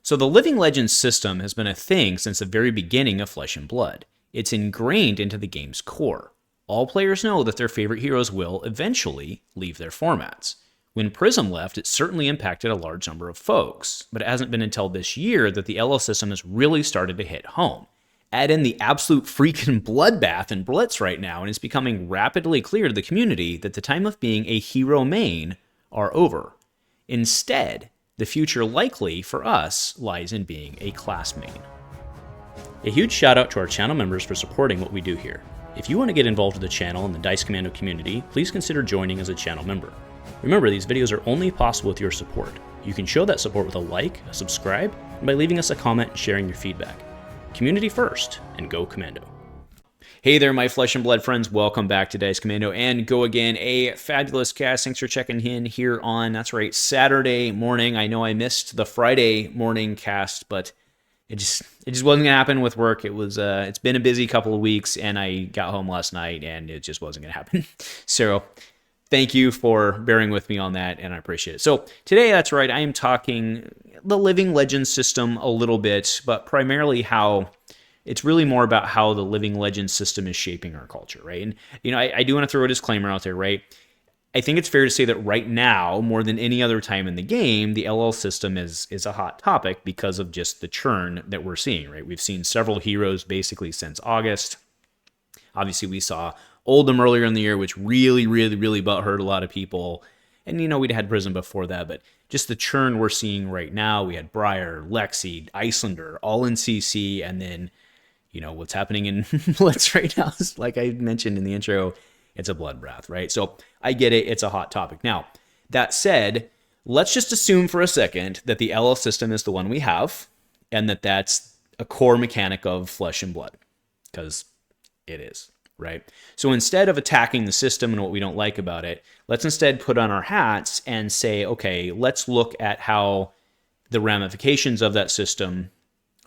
So the Living Legends system has been a thing since the very beginning of Flesh and Blood. It's ingrained into the game's core. All players know that their favorite heroes will eventually leave their formats. When Prism left, it certainly impacted a large number of folks, but it hasn't been until this year that the LL system has really started to hit home. Add in the absolute freaking bloodbath in Blitz right now, and it's becoming rapidly clear to the community that the time of being a hero main are over. Instead, the future likely for us lies in being a class main. A huge shout out to our channel members for supporting what we do here. If you want to get involved with the channel and the Dice Commando community, please consider joining as a channel member. Remember, these videos are only possible with your support. You can show that support with a like, a subscribe, and by leaving us a comment and sharing your feedback. Community first, and go Commando. Hey there, my Flesh and Blood friends. Welcome back to Dice Commando and Go Again, a fabulous cast. Thanks for checking in here on, that's right, Saturday morning. I know I missed the Friday morning cast, but it just wasn't gonna happen with work. It's been a busy couple of weeks, and I got home last night, and it just wasn't gonna happen. So thank you for bearing with me on that, and I appreciate it. So today, that's right, I am talking the Living Legends system a little bit, but primarily how it's really more about how the Living Legends system is shaping our culture, right? And, I do want to throw a disclaimer out there, right? I think it's fair to say that right now, more than any other time in the game, the LL system is a hot topic because of just the churn that we're seeing, right? We've seen several heroes basically since August. Obviously, we saw Oldhim earlier in the year, which really butthurt a lot of people. And, we'd had Prism before that, but just the churn we're seeing right now, we had Briar, Lexi, Icelander, all in CC, and then what's happening in Blitz right now is, like I mentioned in the intro, it's a bloodbath, right? So I get it. It's a hot topic. Now, that said, let's just assume for a second that the LL system is the one we have and that that's a core mechanic of Flesh and Blood, because it is, right? So instead of attacking the system and what we don't like about it, let's instead put on our hats and say, okay, let's look at how the ramifications of that system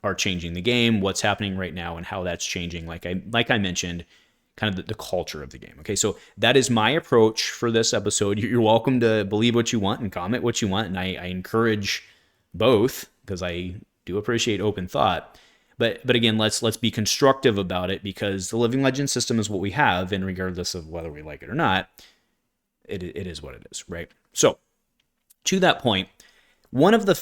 are changing the game, what's happening right now, and how that's changing, like I mentioned, kind of the culture of the game. Okay, so that is my approach for this episode. You're welcome to believe what you want and comment what you want, and I encourage both because I do appreciate open thought. But again, let's be constructive about it, because the Living Legends system is what we have, and regardless of whether we like it or not, it is what it is, right? So to that point, one of the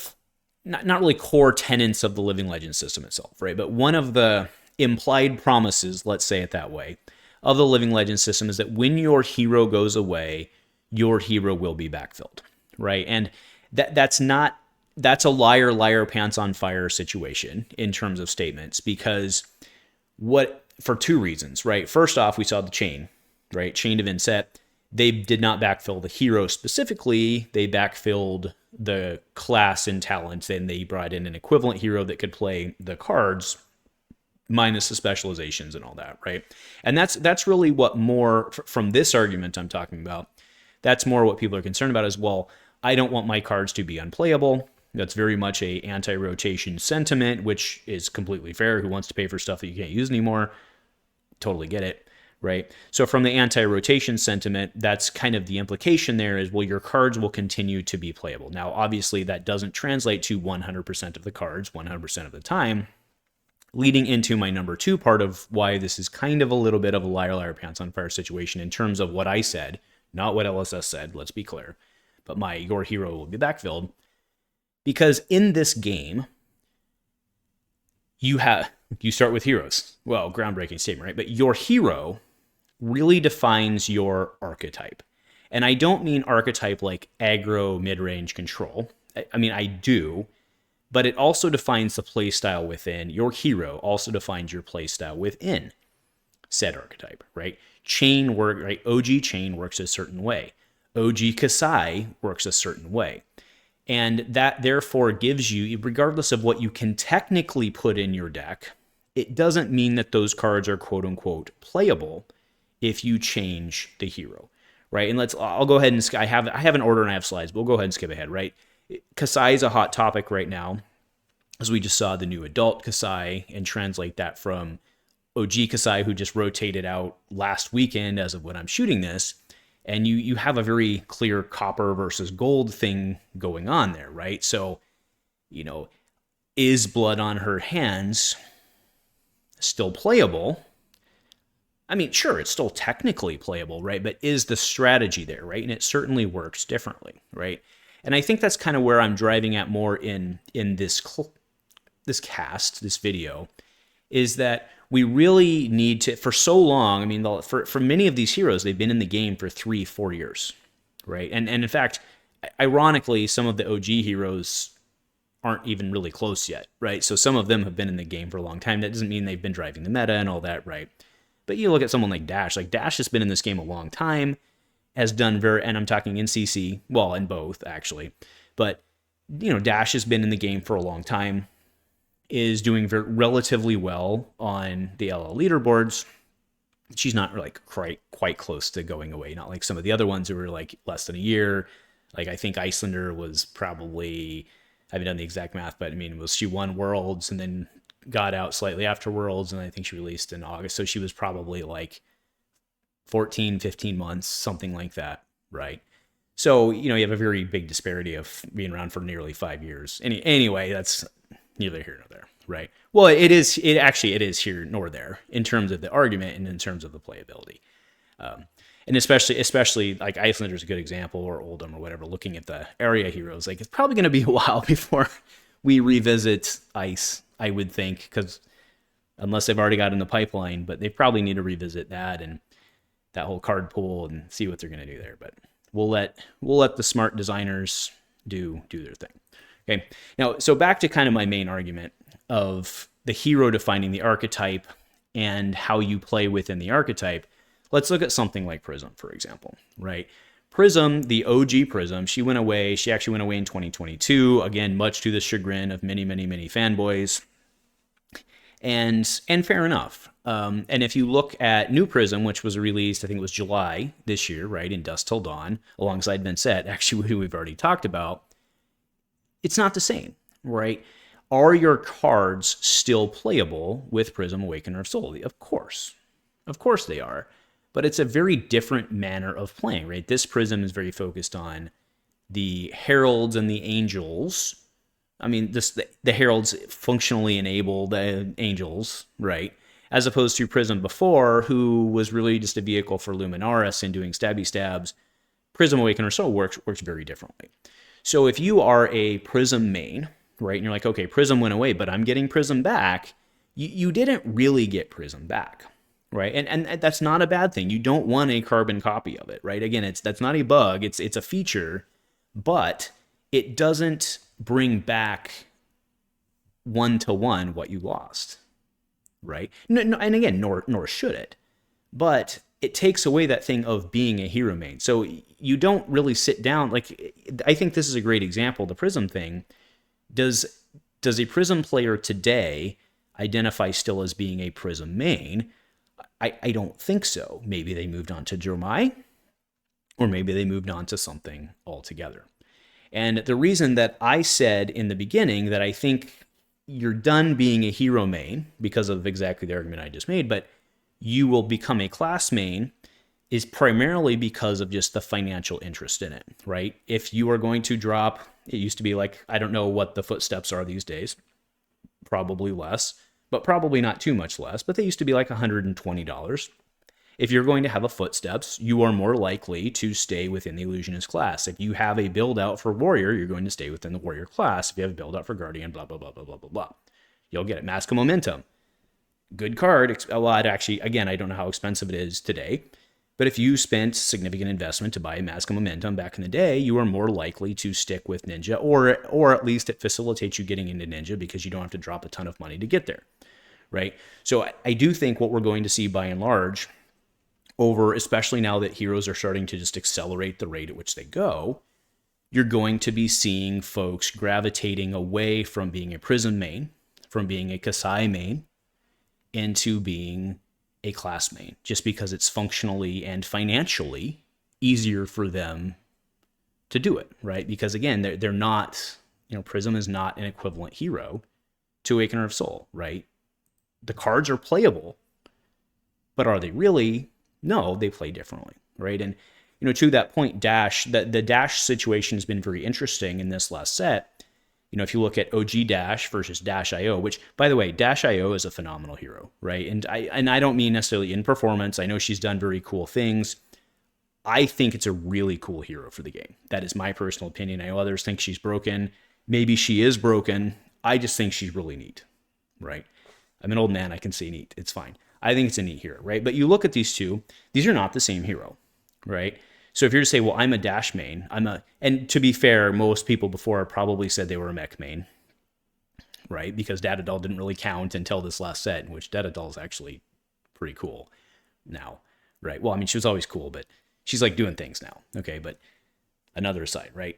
not really core tenets of the Living Legends system itself, right? But one of the implied promises, let's say it that way, of the Living Legends system is that when your hero goes away, your hero will be backfilled, right? And that's a liar, pants on fire situation in terms of statements, because for two reasons, right? First off, we saw the chain, right? Chain to Vinset. They did not backfill the hero specifically. They backfilled the class and talent, and they brought in an equivalent hero that could play the cards minus the specializations and all that, right? And that's really what more, from this argument I'm talking about, that's more what people are concerned about as well. I don't want my cards to be unplayable. That's very much a anti-rotation sentiment, which is completely fair. Who wants to pay for stuff that you can't use anymore? Totally get it. Right? So from the anti-rotation sentiment, that's kind of the implication there is, well, your cards will continue to be playable. Now, obviously, that doesn't translate to 100% of the cards 100% of the time, leading into my number two part of why this is kind of a little bit of a liar, pants on fire situation in terms of what I said, not what LSS said, let's be clear, but your hero will be backfilled. Because in this game, you start with heroes. Well, groundbreaking statement, right? But your hero really defines your archetype. And I don't mean archetype like aggro mid-range control. I mean, I do, but it also defines the playstyle within. Your hero also defines your playstyle within said archetype, right? Chain work, right? OG Chain works a certain way. OG Kasai works a certain way. And that therefore gives you, regardless of what you can technically put in your deck, it doesn't mean that those cards are quote unquote playable if you change the hero, right? And I'll go ahead and I have an order and I have slides, but we'll go ahead and skip ahead, right? Kasai is a hot topic right now, as we just saw the new adult Kasai, and translate that from OG Kasai, who just rotated out last weekend as of when I'm shooting this. And you have a very clear copper versus gold thing going on there, right? So, Is Blood on Her Hands still playable? I mean, sure, it's still technically playable, right? But is the strategy there, right? And it certainly works differently, right? And I think that's kind of where I'm driving at more in this cast, this video, is that we really need to, for so long, I mean, for many of these heroes, they've been in the game for 3-4 years, right? And in fact, ironically, some of the OG heroes aren't even really close yet, right? So some of them have been in the game for a long time. That doesn't mean they've been driving the meta and all that, right? But you look at someone like Dash has been in this game a long time, has done and I'm talking in CC, well, in both actually, but Dash has been in the game for a long time, is doing relatively well on the LL leaderboards. She's not like quite close to going away, not like some of the other ones who were like less than a year. Like I think Iyslander was probably, I haven't done the exact math, but I mean, she won Worlds and then got out slightly after Worlds, and I think she released in August. So she was probably like 14, 15 months, something like that, right? So, you have a very big disparity of being around for nearly 5 years. Anyway, that's neither here nor there, right? Well, it is here nor there in terms of the argument and in terms of the playability. And especially like Iyslander is a good example, or Oldhim or whatever, looking at the area heroes, like it's probably going to be a while before we revisit Ice, I would think, because unless they've already got in the pipeline, but they probably need to revisit that and that whole card pool and see what they're going to do there. But we'll let the smart designers do their thing. Okay. Now, so back to kind of my main argument of the hero defining the archetype and how you play within the archetype. Let's look at something like Prism, for example, right? Prism, the OG Prism, she went away. She actually went away in 2022. Again, much to the chagrin of many, many, many fanboys. And fair enough. And if you look at New Prism, which was released, I think it was July this year, right, in Dusk Till Dawn, alongside Vincent, actually who we've already talked about, it's not the same, right? Are your cards still playable with Prism Awakener of Soul? Of course. Of course they are. But it's a very different manner of playing, right? This Prism is very focused on the heralds and the angels. I mean, the heralds functionally enable the angels, right? As opposed to Prism before, who was really just a vehicle for Luminaris and doing stabby stabs. Prism Awakener Soul works very differently. So if you are a Prism main, right, and you're like, okay, Prism went away, but I'm getting Prism back, you didn't really get Prism back, right? And that's not a bad thing. You don't want a carbon copy of it, right? Again, that's not a bug. It's a feature, but it doesn't bring back one-to-one what you lost, right? No, and again, nor should it. But it takes away that thing of being a hero main. So you don't really sit down. Like, I think this is a great example, the Prism thing. Does a Prism player today identify still as being a Prism main? I don't think so. Maybe they moved on to Dromai, or maybe they moved on to something altogether. And the reason that I said in the beginning that I think you're done being a hero main, because of exactly the argument I just made, but you will become a class main, is primarily because of just the financial interest in it, right? If you are going to drop, it used to be like, I don't know what the footsteps are these days, probably less, but probably not too much less, but they used to be like $120. If you're going to have a footsteps, you are more likely to stay within the illusionist class. If you have a build out for warrior, you're going to stay within the warrior class. If you have a build out for guardian, blah, blah, blah, blah, blah, blah, blah. You'll get it. Mask of Momentum. Good card. A lot, actually, again, I don't know how expensive it is today, but if you spent significant investment to buy a Mask of Momentum back in the day, you are more likely to stick with Ninja, or at least it facilitates you getting into Ninja because you don't have to drop a ton of money to get there, right? So I do think what we're going to see by and large over, especially now that heroes are starting to just accelerate the rate at which they go, you're going to be seeing folks gravitating away from being a Prism main, from being a Kasai main, into being a class main, just because it's functionally and financially easier for them to do it, right? Because again, they're not, Prism is not an equivalent hero to Awakener of Soul, right? The cards are playable, but are they really? No, they play differently, right? And, to that point, the Dash situation has been very interesting in this last set, If you look at OG Dash versus Dash IO, which, by the way, Dash IO is a phenomenal hero, right? And I don't mean necessarily in performance. I know she's done very cool things. I think it's a really cool hero for the game. That is my personal opinion. I know others think she's broken. Maybe she is broken. I just think she's really neat, right? I'm an old man. I can say neat. It's fine. I think it's a neat hero, right? But you look at these two. These are not the same hero, right? So if you're to say, well, I'm a Dash main, and to be fair, most people before probably said they were a mech main, right? Because Datadol didn't really count until this last set, in which Datadol is actually pretty cool now, right? Well, I mean, she was always cool, but she's like doing things now, okay? But another aside, right?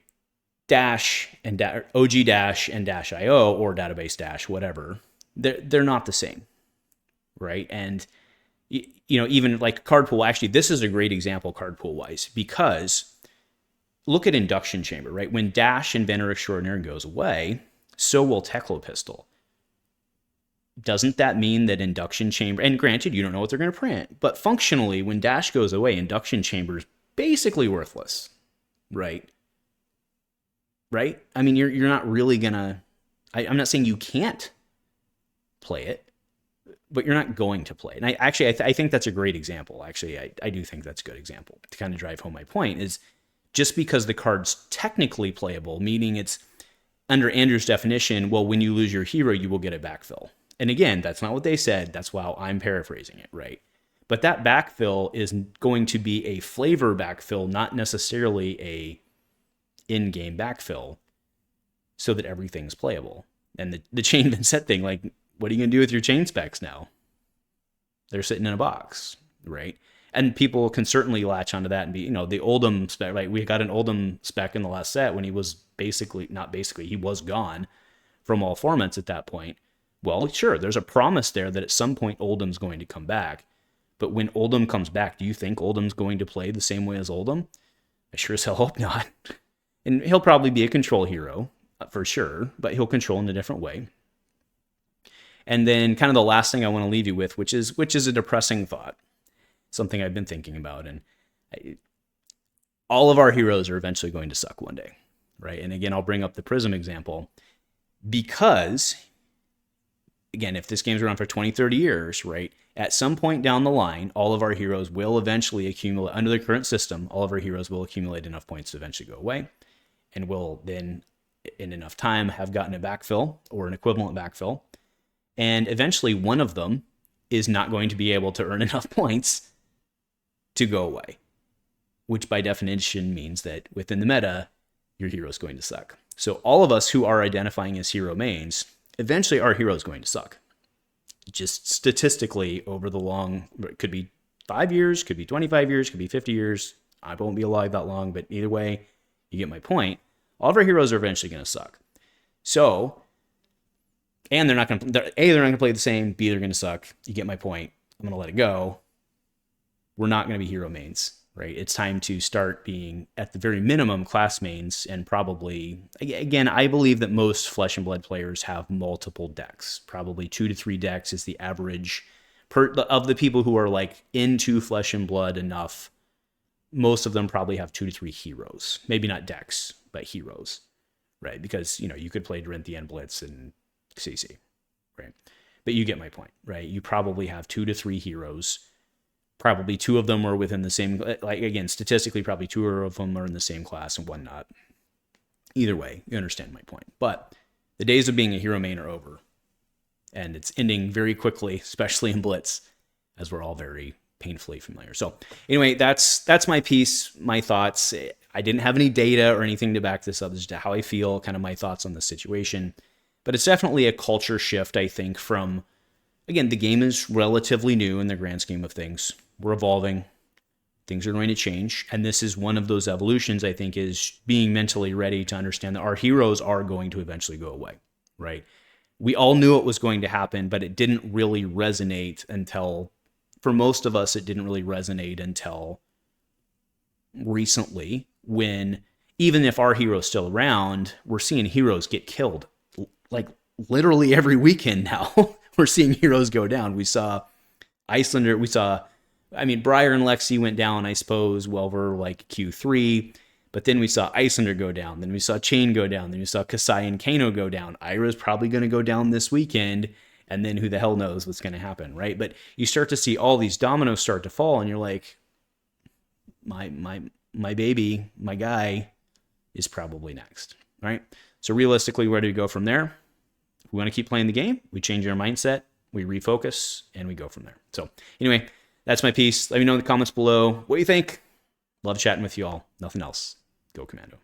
Dash and OG Dash and Dash IO or Database Dash, whatever, they're not the same, right? And even like card pool, actually, this is a great example card pool wise, because look at Induction Chamber, right? When Dash Inventor Extraordinaire goes away, so will Teclopistol. Doesn't that mean that Induction Chamber, and granted, you don't know what they're going to print, but functionally, when Dash goes away, Induction Chamber is basically worthless, right? Right? I mean, you're not really going to, I'm not saying you can't play it, but you're not going to play it. And I think that's a great example. Actually, I do think that's a good example to kind of drive home my point is just because the card's technically playable, meaning it's under Andrew's definition, well, when you lose your hero, you will get a backfill. And again, that's not what they said. That's why I'm paraphrasing it, right? But that backfill is going to be a flavor backfill, not necessarily a in-game backfill, so that everything's playable. And the chain and set thing, like, what are you going to do with your chain specs now? They're sitting in a box, right? And people can certainly latch onto that and be, the Oldham spec, right? We got an Oldham spec in the last set when he was he was gone from all formats at that point. Well, sure, there's a promise there that at some point Oldham's going to come back. But when Oldham comes back, do you think Oldham's going to play the same way as Oldham? I sure as hell hope not. And he'll probably be a control hero, for sure, but he'll control in a different way. And then kind of the last thing I want to leave you with, which is a depressing thought, something I've been thinking about. And all of our heroes are eventually going to suck one day, right? And again, I'll bring up the Prism example because, again, if this game's around for 20, 30 years, right, at some point down the line, all of our heroes will eventually accumulate, under the current system, all of our heroes will accumulate enough points to eventually go away and will then, in enough time, have gotten a backfill or an equivalent backfill. And eventually one of them is not going to be able to earn enough points to go away, which by definition means that within the meta, your hero is going to suck. So all of us who are identifying as hero mains, eventually our hero is going to suck. Just statistically over the long, it could be 5 years, could be 25 years, could be 50 years. I won't be alive that long, but either way, you get my point. All of our heroes are eventually going to suck. So, and they're not going to play the same. B, they're going to suck. You get my point. I'm going to let it go. We're not going to be hero mains, right? It's time to start being, at the very minimum, class mains, and probably, again, I believe that most Flesh and Blood players have multiple decks. Probably 2 to 3 decks is the average of the people who are like into Flesh and Blood enough. Most of them probably have 2 to 3 heroes. Maybe not decks, but heroes, right? Because, you could play Dorinthian Blitz and CC, right? But you get my point, right? You probably have 2 to 3 heroes. Probably 2 of them are within the same, like, again, statistically, probably 2 of them are in the same class and 1 not. Either way, you understand my point. But the days of being a hero main are over. And it's ending very quickly, especially in Blitz, as we're all very painfully familiar. So anyway, that's my piece, my thoughts. I didn't have any data or anything to back this up. This is how I feel, kind of my thoughts on the situation. But it's definitely a culture shift, I think, from, again, the game is relatively new in the grand scheme of things. We're evolving. Things are going to change. And this is one of those evolutions, I think, is being mentally ready to understand that our heroes are going to eventually go away, right? We all knew it was going to happen, but it didn't really resonate until, for most of us, it didn't really resonate until recently, when even if our hero's still around, we're seeing heroes get killed like literally every weekend now. We're seeing heroes go down. We saw Iyslander, Briar and Lexi went down, I suppose, over like Q3. But then we saw Iyslander go down. Then we saw Chain go down. Then we saw Kasai and Kano go down. Ira's probably going to go down this weekend. And then who the hell knows what's going to happen, right? But you start to see all these dominoes start to fall, and you're like, my baby, my guy is probably next, right? So realistically, where do we go from there? If we want to keep playing the game, we change our mindset, we refocus, and we go from there. So anyway, that's my piece. Let me know in the comments below what you think. Love chatting with you all. Nothing else. Go Commando.